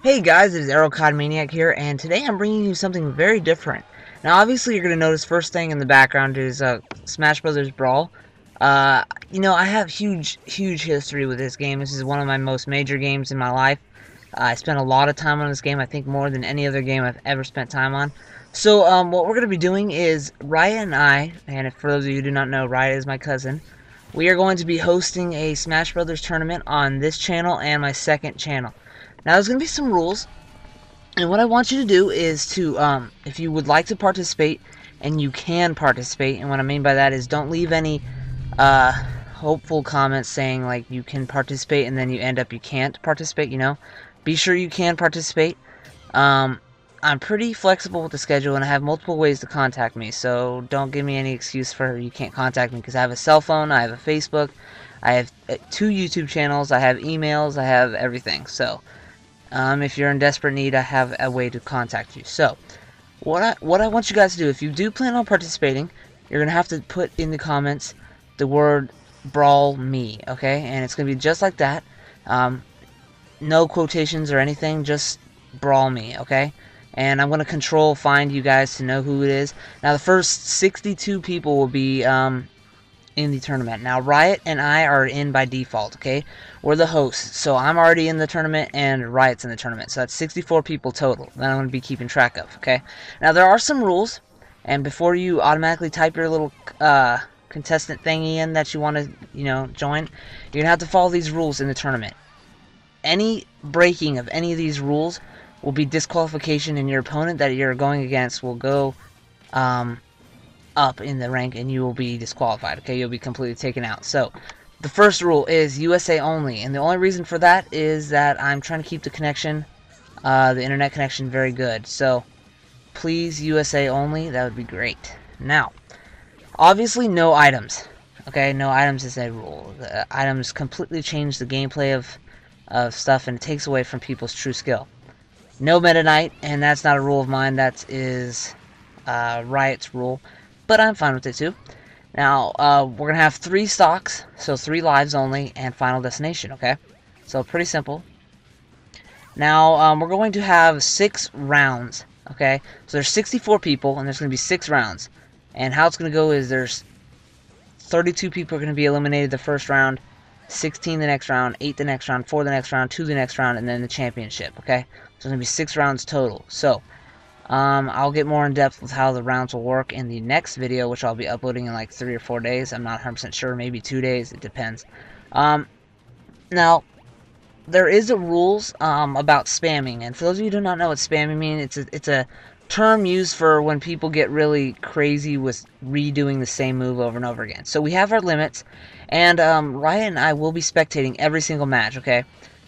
Hey guys, it is Maniac here, and today I'm bringing you something very different. Now, obviously, you're going to notice first thing in the background is Smash Brothers Brawl. I have huge history with this game. This is one of my most major games in my life. I spent a lot of time on this game, I think more than any other game I've ever spent time on. So, what we're going to be doing is, Riot and I, and for those of you who do not know, Riot is my cousin, we are going to be hosting a Smash Brothers tournament on this channel and my second channel. Now, there's going to be some rules, and what I want you to do is to, if you would like to participate, and you can participate, and what I mean by that is don't leave any, hopeful comments saying, like, you can participate, and then you end up you can't participate, you know? Be sure you can participate. I'm pretty flexible with the schedule, and I have multiple ways to contact me, so don't give me any excuse for you can't contact me, because I have a cell phone, I have a Facebook, I have 2 YouTube channels, I have emails, I have everything, so... if you're in desperate need, I have a way to contact you. So, what I want you guys to do, if you do plan on participating, you're going to have to put in the comments the word Brawl Me, okay? And it's going to be just like that. No quotations or anything, just Brawl Me, okay? And I'm going to control find you guys to know who it is. Now, the first 62 people will be in the tournament. Now, Riot and I are in by default, okay? We're the hosts, so I'm already in the tournament, and Riot's in the tournament. So that's 64 people total that I'm going to be keeping track of, okay? Now, there are some rules, and before you automatically type your little contestant thingy in that you want to, join, you're going to have to follow these rules in the tournament. Any breaking of any of these rules will be disqualification, and your opponent that you're going against will go, up in the rank, and you will be disqualified, okay? You'll be completely taken out. So, the first rule is USA only, and the only reason for that is that I'm trying to keep the connection, the internet connection, very good. So, please, USA only, that would be great. Now, obviously, no items, okay? No items is a rule. The items completely change the gameplay of stuff, and it takes away from people's true skill. No Meta Knight, and that's not a rule of mine, that is Riot's rule. But I'm fine with it too. Now, we're going to have 3 stocks, so 3 lives only, and final destination, okay? So, pretty simple. Now, we're going to have 6 rounds, okay? So, there's 64 people, and there's going to be 6 rounds. And how it's going to go is there's 32 people are going to be eliminated the first round, 16 the next round, 8 the next round, 4 the next round, 2 the next round, and then the championship, okay? So, there's going to be 6 rounds total. So, I'll get more in depth with how the rounds will work in the next video, which I'll be uploading in like 3 or 4 days. I'm not 100% sure, maybe 2 days, it depends. Now, there is a rules about spamming, and for those of you who do not know what spamming means, it's a term used for when people get really crazy with redoing the same move over and over again. So we have our limits, and Riot and I will be spectating every single match, okay?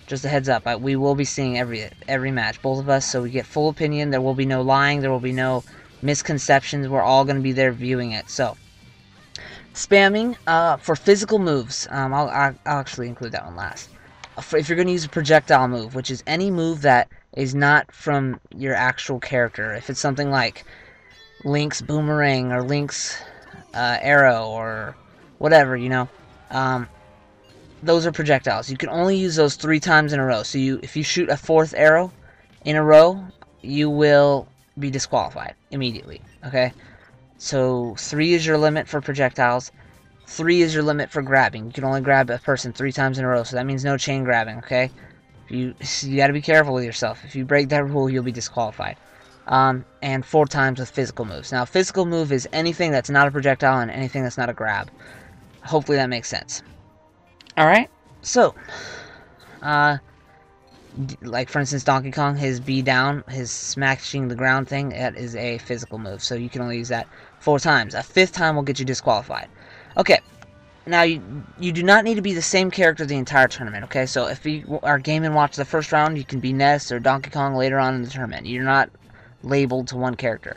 Just a heads up, we will be seeing every match, both of us, so we get full opinion. There will be no lying, there will be no misconceptions. We're all going to be there viewing it. So, spamming for physical moves. I'll actually include that one last. If you're going to use a projectile move, which is any move that is not from your actual character. If it's something like Link's boomerang or Link's arrow or whatever, those are projectiles. You can only use those 3 times in a row. So if you shoot a 4th arrow in a row, you will be disqualified immediately, okay? So 3 is your limit for projectiles. 3 is your limit for grabbing. You can only grab a person 3 times in a row, so that means no chain grabbing, okay? You got to be careful with yourself. If you break that rule, you'll be disqualified. And 4 times with physical moves. Now, physical move is anything that's not a projectile and anything that's not a grab. Hopefully that makes sense. Alright, so, like for instance Donkey Kong, his B down, his smashing the ground thing, that is a physical move, so you can only use that 4 times. A 5th time will get you disqualified. Okay, now you do not need to be the same character the entire tournament, okay? So if you are game and watch the first round, you can be Ness or Donkey Kong later on in the tournament. You're not labeled to one character.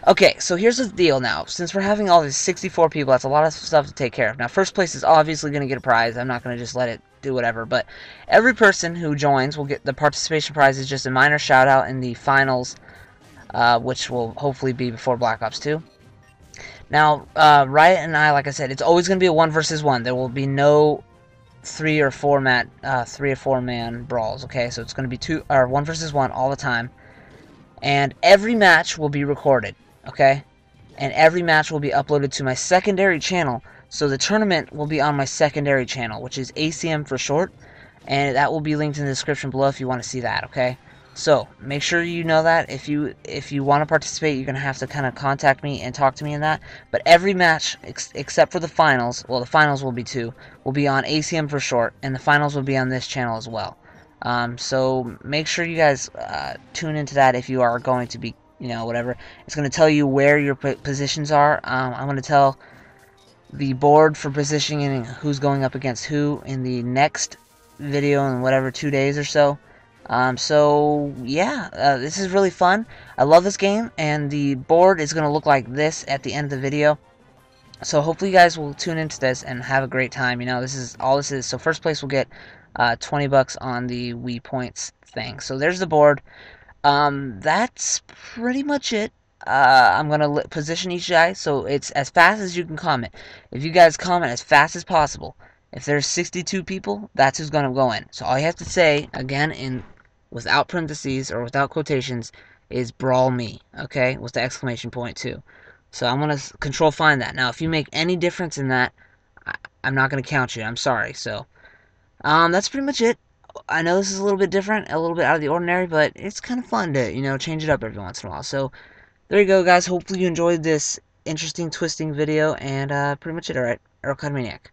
Okay, so here's the deal now. Since we're having all these 64 people, that's a lot of stuff to take care of. Now, first place is obviously going to get a prize. I'm not going to just let it do whatever. But every person who joins will get the participation prize is just a minor shout-out in the finals, which will hopefully be before Black Ops 2. Now, Riot and I, like I said, it's always going to be a 1 versus 1. There will be no 3 or 4 man brawls. Okay, so it's going to be 1 versus 1 all the time, and every match will be recorded. Okay, and every match will be uploaded to my secondary channel. So the tournament will be on my secondary channel, which is ACM for short, and that will be linked in the description below if you want to see that. Okay, so make sure you know that if you want to participate, you're gonna have to kind of contact me and talk to me in that. But every match except for the finals, well, the finals will be 2, will be on ACM for short, and the finals will be on this channel as well. So make sure you guys tune into that if you are going to be, whatever. It's going to tell you where your positions are. I'm going to tell the board for positioning and who's going up against who in the next video in whatever 2 days or so. So yeah, this is really fun. I love this game, and the board is going to look like this at the end of the video. So hopefully you guys will tune into this and have a great time. This is all this is. So first place will get 20 bucks on the Wii Points thing. So there's the board. That's pretty much it. I'm gonna position each guy so it's as fast as you can comment. If you guys comment as fast as possible, if there's 62 people, that's who's gonna go in. So all you have to say, again, without parentheses or without quotations, is "Brawl Me," okay, with the exclamation point too. So I'm gonna control find that. Now, if you make any difference in that, I'm not gonna count you. I'm sorry. So, that's pretty much it. I know this is a little bit different, a little bit out of the ordinary, but it's kind of fun to, change it up every once in a while. So, there you go, guys. Hopefully you enjoyed this interesting, twisting video, and pretty much it. Alright, Maniac.